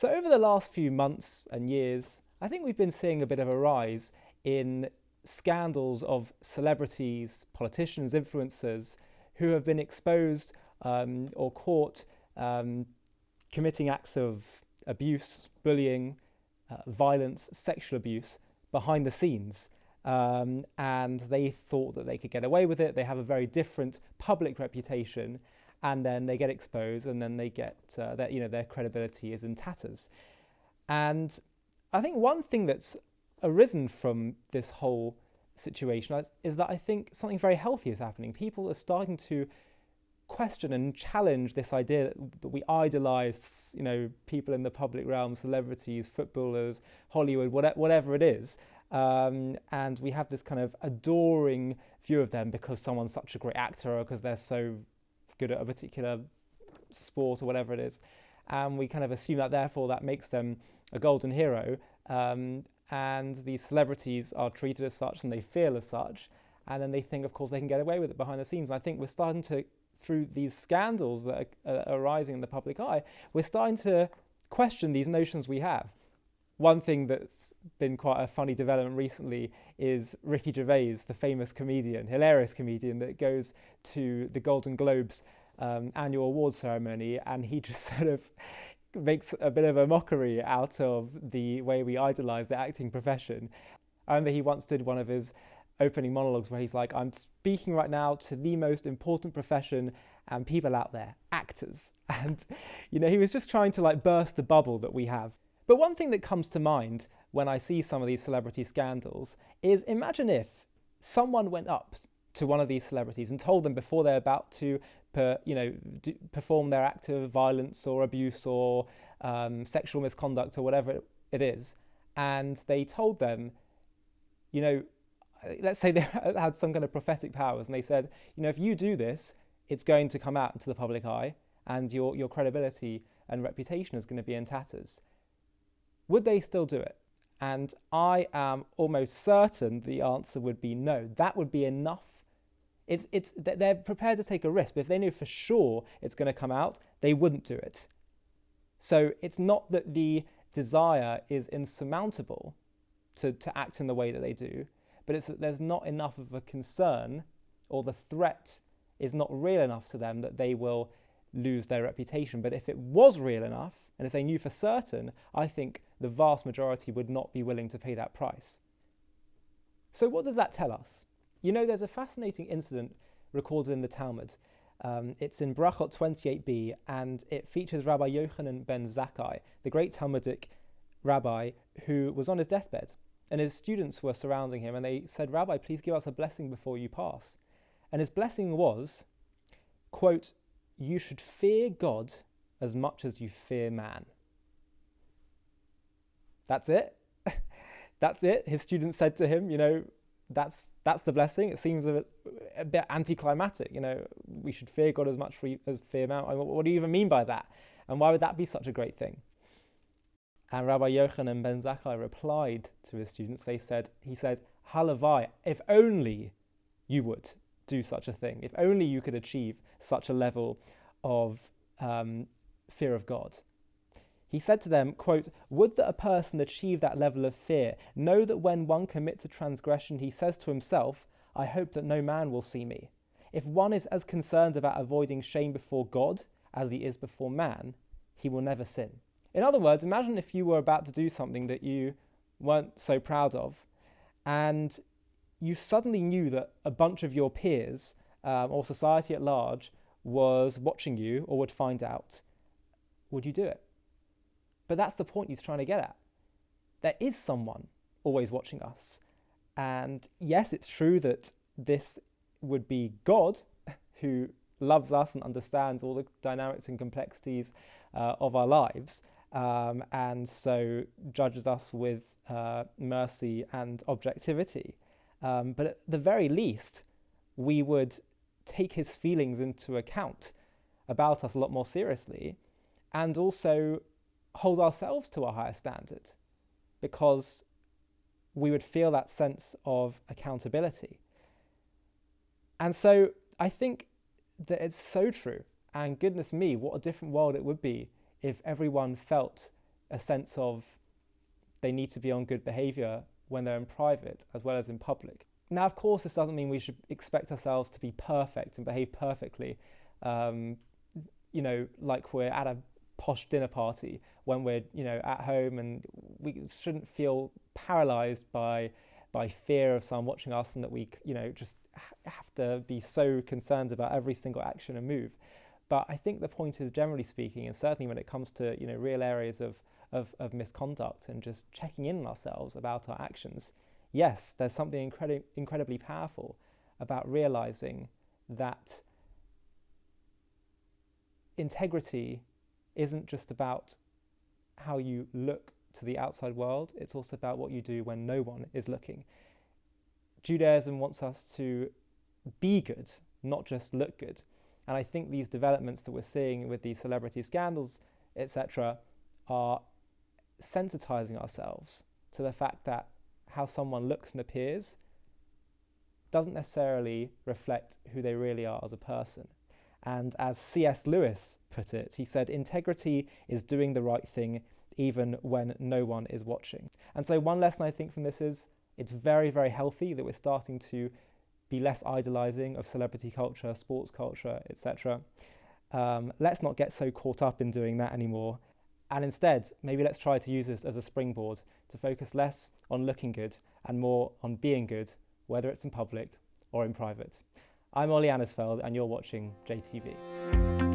So over the last few months and years, I think we've been seeing a bit of a rise in scandals of celebrities, politicians, influencers who have been exposed or caught committing acts of abuse, bullying, violence, sexual abuse behind the scenes. And they thought that they could get away with it. They have a very different public reputation, and then they get exposed, and then they get their credibility is in tatters. And I think one thing that's arisen from this whole situation is that I think something very healthy is happening. People are starting to question and challenge this idea that we idolize, people in the public realm, celebrities, footballers, Hollywood, whatever it is. And we have this kind of adoring view of them because someone's such a great actor or because they're so good at a particular sport or whatever it is. And we kind of assume that therefore that makes them a golden hero. And these celebrities are treated as such and they feel as such. And then they think, of course, they can get away with it behind the scenes. And I think we're starting to, through these scandals that are arising in the public eye, we're starting to question these notions we have. One thing that's been quite a funny development recently is Ricky Gervais, the famous comedian, hilarious comedian that goes to the Golden Globes annual awards ceremony, and he just sort of makes a bit of a mockery out of the way we idolise the acting profession. I remember he once did one of his opening monologues where he's like, I'm speaking right now to the most important profession and people out there, actors. And, he was just trying to burst the bubble that we have. But one thing that comes to mind when I see some of these celebrity scandals is imagine if someone went up to one of these celebrities and told them before they're about to perform their act of violence or abuse or sexual misconduct or whatever it is, and they told them, let's say they had some kind of prophetic powers, and they said, if you do this, it's going to come out into the public eye and your credibility and reputation is going to be in tatters. Would they still do it? And I am almost certain the answer would be no. That would be enough. They're prepared to take a risk, but if they knew for sure it's going to come out, they wouldn't do it. So it's not that the desire is insurmountable to act in the way that they do, but it's that there's not enough of a concern, or the threat is not real enough to them that they will lose their reputation. But if it was real enough, and if they knew for certain, I think the vast majority would not be willing to pay that price. So what does that tell us? There's a fascinating incident recorded in the Talmud. It's in Brachot 28b, and it features Rabbi Yochanan ben Zakkai, the great Talmudic rabbi who was on his deathbed. And his students were surrounding him, and they said, Rabbi, please give us a blessing before you pass. And his blessing was, quote, you should fear God as much as you fear man. That's it. That's it. His students said to him, that's the blessing. It seems a bit anticlimactic. We should fear God as much as fear man. What do you even mean by that? And why would that be such a great thing? And Rabbi Yochanan ben Zakkai replied to his students. He said, Halavai, if only you would do such a thing, if only you could achieve such a level of fear of God. He said to them, quote, would that a person achieve that level of fear, know that when one commits a transgression, he says to himself, I hope that no man will see me. If one is as concerned about avoiding shame before God as he is before man, he will never sin. In other words, imagine if you were about to do something that you weren't so proud of, and you suddenly knew that a bunch of your peers or society at large was watching you or would find out. Would you do it? But that's the point he's trying to get at. There is someone always watching us. And yes, it's true that this would be God who loves us and understands all the dynamics and complexities of our lives, and so judges us with mercy and objectivity. But at the very least, we would take his feelings into account about us a lot more seriously, and also hold ourselves to a higher standard, because we would feel that sense of accountability. And so I think that it's so true, and goodness me, what a different world it would be if everyone felt a sense of they need to be on good behaviour when they're in private as well as in public. Now, of course, this doesn't mean we should expect ourselves to be perfect and behave perfectly, like we're at a posh dinner party when we're, at home, and we shouldn't feel paralysed by fear of someone watching us, and that we, just have to be so concerned about every single action and move. But I think the point is, generally speaking, and certainly when it comes to, real areas of misconduct and just checking in on ourselves about our actions, yes, there's something incredibly powerful about realising that integrity isn't just about how you look to the outside world, it's also about what you do when no one is looking. Judaism wants us to be good, not just look good. And I think these developments that we're seeing with these celebrity scandals, etc., are sensitizing ourselves to the fact that how someone looks and appears doesn't necessarily reflect who they really are as a person. And as C.S. Lewis put it, he said, integrity is doing the right thing even when no one is watching. And so one lesson I think from this is it's very, very healthy that we're starting to be less idolizing of celebrity culture, sports culture, etc. Let's not get so caught up in doing that anymore. And instead, maybe let's try to use this as a springboard to focus less on looking good and more on being good, whether it's in public or in private. I'm Ollie Annisfeld, and you're watching JTV.